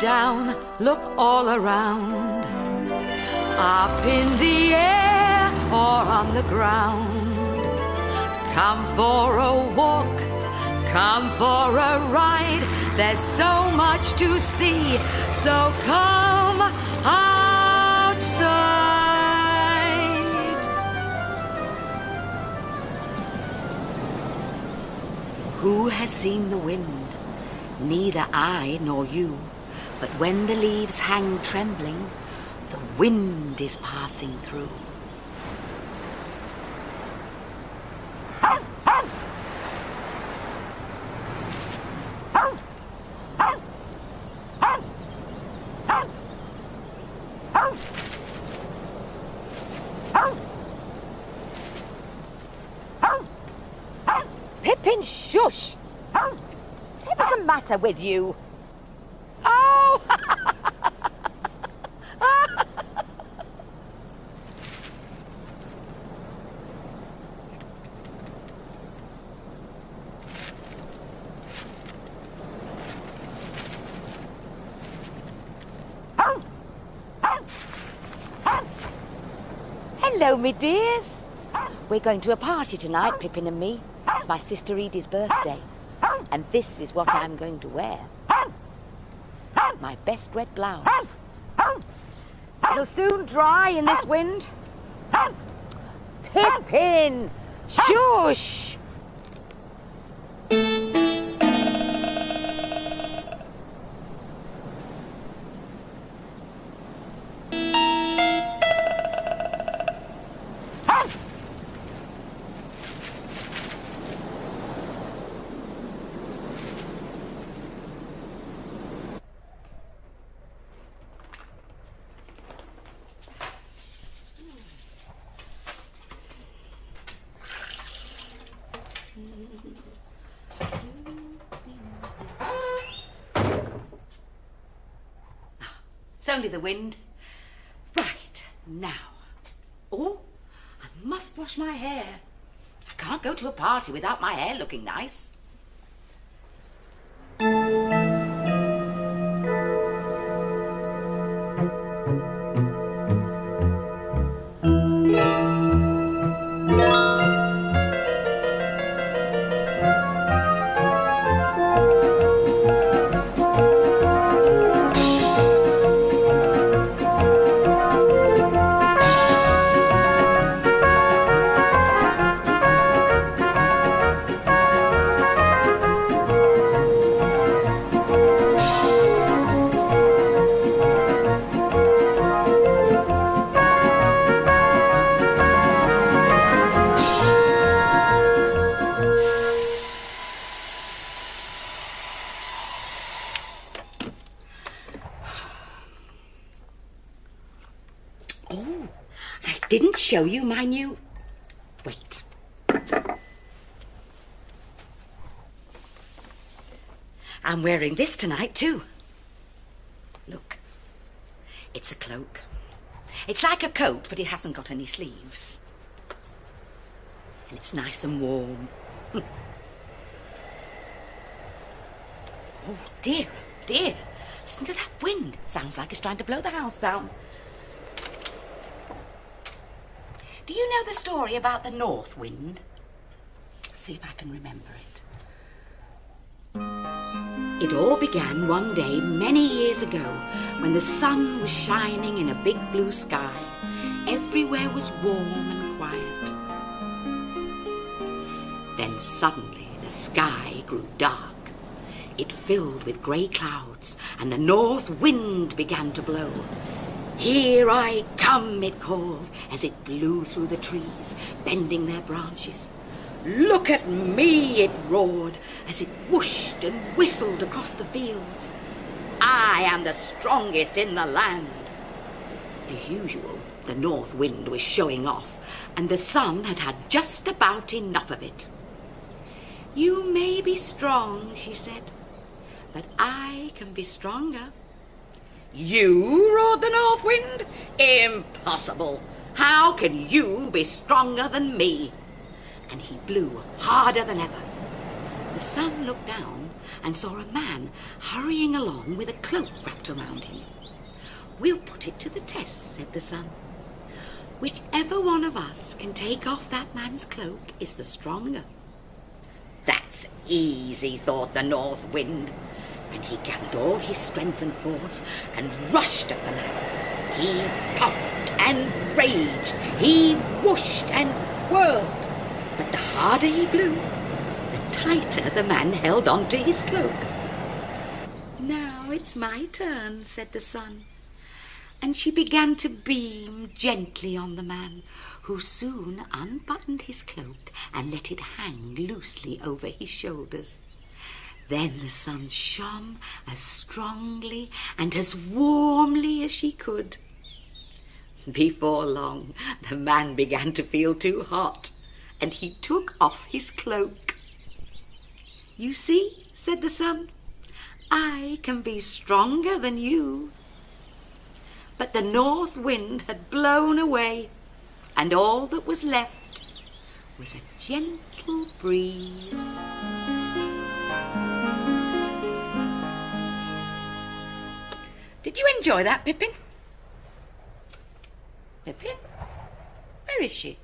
down, look all around. Up in the air or on the ground. Come for a walk, come for a ride. There's so much to see, so come outside. Who has seen the wind? Neither I nor you. But when the leaves hang trembling, the wind is passing through. Pippin, shush! What's the matter with you? Oh! Hello, me dears. We're going to a party tonight, Pippin and me. It's my sister Edie's birthday. And this is what I'm going to wear. My best red blouse. It'll soon dry in this wind. Pippin! Shush! It's only the wind. Right, now. Oh, I must wash my hair. I can't go to a party without my hair looking nice. Oh, I didn't show you my new... Wait. I'm wearing this tonight, too. Look. It's a cloak. It's like a coat, but it hasn't got any sleeves. And it's nice and warm. Oh, dear, oh, dear. Listen to that wind. Sounds like it's trying to blow the house down. Do you know the story about the north wind? See if I can remember it. It all began one day many years ago when the sun was shining in a big blue sky. Everywhere was warm and quiet. Then suddenly the sky grew dark. It filled with grey clouds and the north wind began to blow. "Here I come," it called, as it blew through the trees, bending their branches. "Look at me," it roared, as it whooshed and whistled across the fields. "I am the strongest in the land." As usual, the north wind was showing off, and the sun had had just about enough of it. "You may be strong," she said, "but I can be stronger." "You?" roared the north wind. "Impossible! How can you be stronger than me?" And he blew harder than ever. The sun looked down and saw a man hurrying along with a cloak wrapped around him. "We'll put it to the test," said the sun. "Whichever one of us can take off that man's cloak is the stronger." "That's easy," thought the north wind, and he gathered all his strength and force and rushed at the man. He puffed and raged, he whooshed and whirled, but the harder he blew, the tighter the man held on to his cloak. "Now it's my turn," said the sun, and she began to beam gently on the man, who soon unbuttoned his cloak and let it hang loosely over his shoulders. Then the sun shone as strongly and as warmly as she could. Before long, the man began to feel too hot, and he took off his cloak. "You see," said the sun, "I can be stronger than you." But the north wind had blown away, and all that was left was a gentle breeze. Did you enjoy that, Pippin? Pippin? Where is she?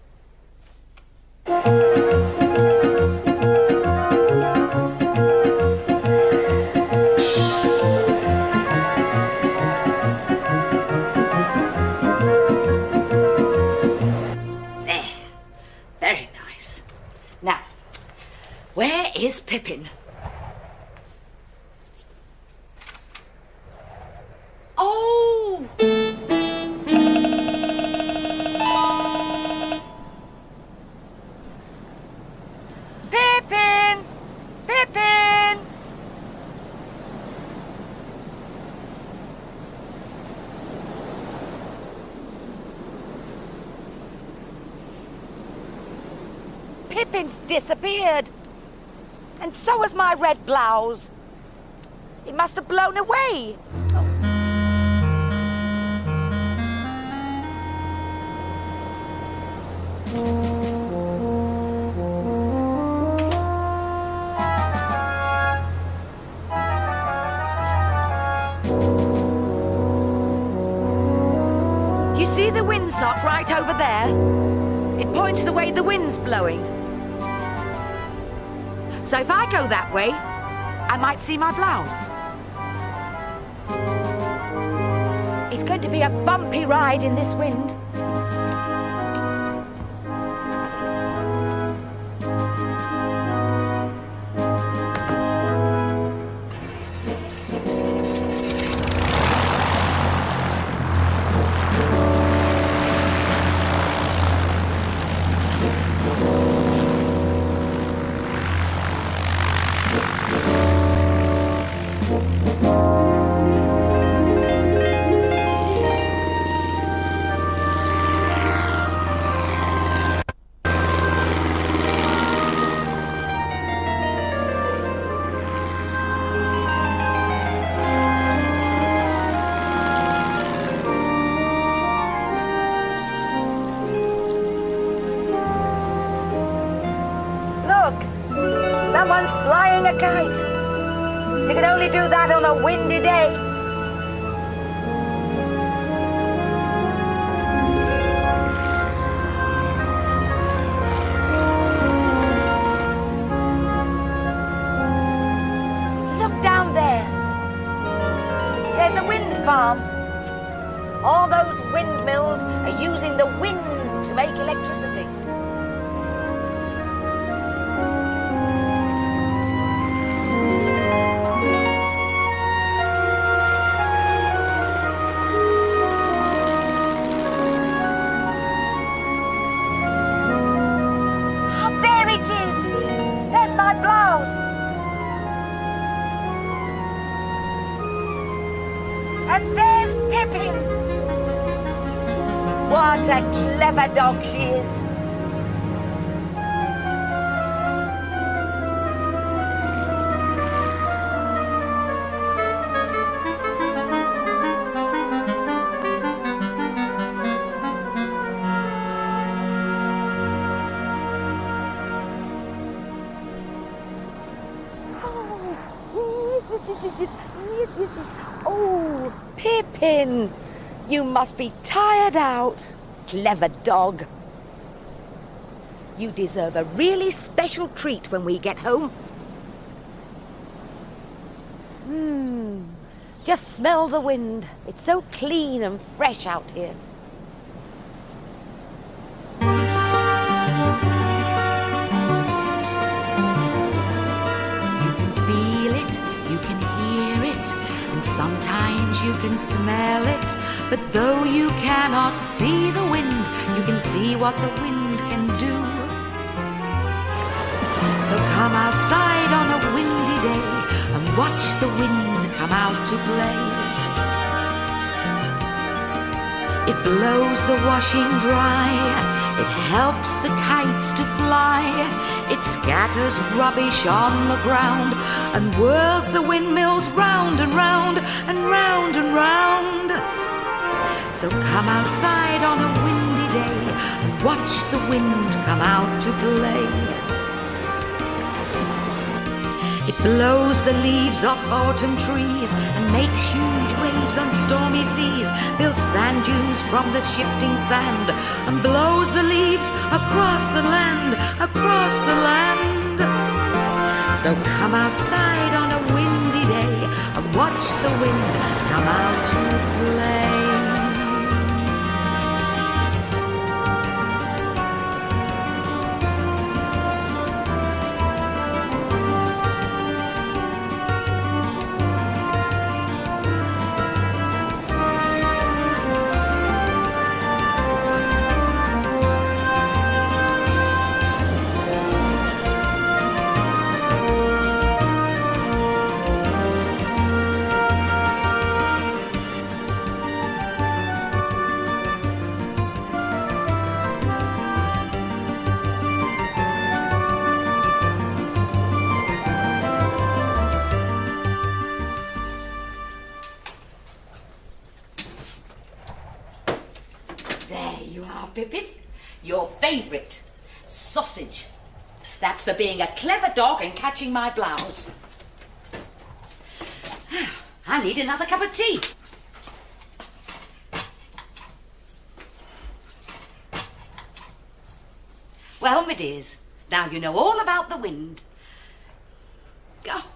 There. Very nice. Now, where is Pippin? Oh! Pippin! Pippin! Pippin's disappeared. And so has my red blouse. It must have blown away. Do you see the windsock right over there? It points the way the wind's blowing. So if I go that way, I might see my blouse. It's going to be a bumpy ride in this wind. Someone's flying a kite. You can only do that on a windy day. Look down there. There's a wind farm. All those windmills are using the wind to make electricity. And there's Pippin. What a clever dog she is. yes. Oh, Pippin, you must be tired out. Clever dog. You deserve a really special treat when we get home. Just smell the wind. It's so clean and fresh out here. You can feel it, you can hear it, and sometimes you can smell it. But though you cannot see the wind, you can see what the wind can do. So come outside on a windy day and watch the wind come out to play. It blows the washing dry, it helps the kites to fly, it scatters rubbish on the ground and whirls the windmills round and round and round and round. So come outside on a windy day and watch the wind come out to play. It blows the leaves off autumn trees and makes huge waves on stormy seas, builds sand dunes from the shifting sand, and blows the leaves across the land, across the land. So come outside on a windy day and watch the wind come out to play. There you are, Pippin. Your favourite. Sausage. That's for being a clever dog and catching my blouse. I need another cup of tea. Well, my dears, now you know all about the wind. Oh,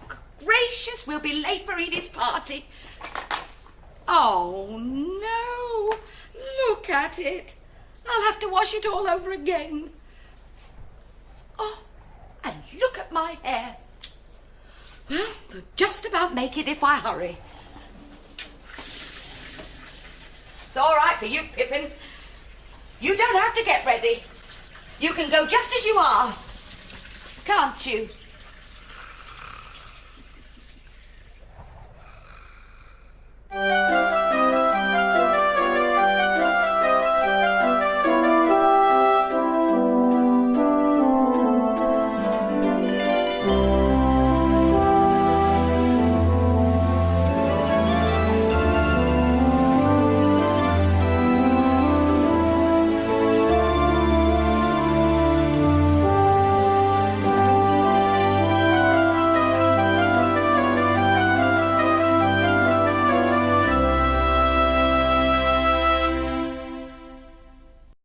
gracious, we'll be late for Edie's party. Oh, no. Look at it. I'll have to wash it all over again. Oh, and look at my hair. Well, we'll just about make it if I hurry. It's all right for you, Pippin. You don't have to get ready. You can go just as you are, can't you?